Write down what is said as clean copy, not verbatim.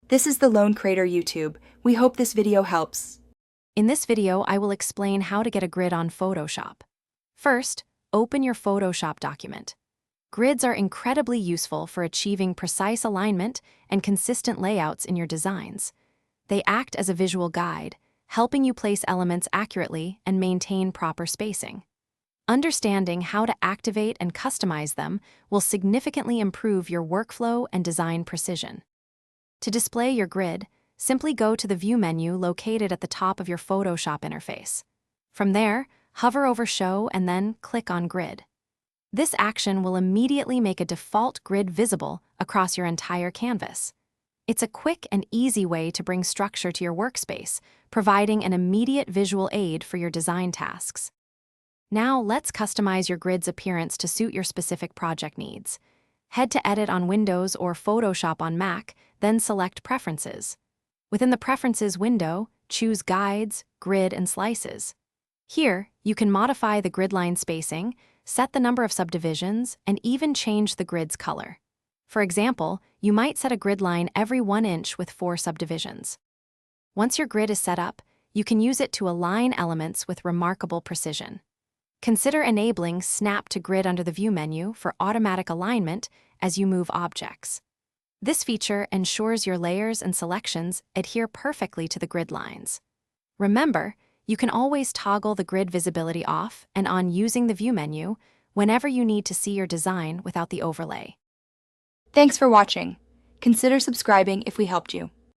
This is the Lone Crater YouTube. We hope this video helps. In this video, I will explain how to get a grid on Photoshop. First, open your Photoshop document. Grids are incredibly useful for achieving precise alignment and consistent layouts in your designs. They act as a visual guide, helping you place elements accurately and maintain proper spacing. Understanding how to activate and customize them will significantly improve your workflow and design precision. To display your grid, simply go to the View menu located at the top of your Photoshop interface. From there, hover over Show and then click on Grid. This action will immediately make a default grid visible across your entire canvas. It's a quick and easy way to bring structure to your workspace, providing an immediate visual aid for your design tasks. Now, let's customize your grid's appearance to suit your specific project needs. Head to Edit on Windows or Photoshop on Mac, then select Preferences. Within the Preferences window, choose Guides, Grid, and Slices. Here, you can modify the grid line spacing, set the number of subdivisions, and even change the grid's color. For example, you might set a grid line every 1 inch with 4 subdivisions. Once your grid is set up, you can use it to align elements with remarkable precision. Consider enabling Snap to Grid under the View menu for automatic alignment as you move objects. This feature ensures your layers and selections adhere perfectly to the grid lines. Remember, you can always toggle the grid visibility off and on using the View menu whenever you need to see your design without the overlay. Thanks for watching. Consider subscribing if we helped you.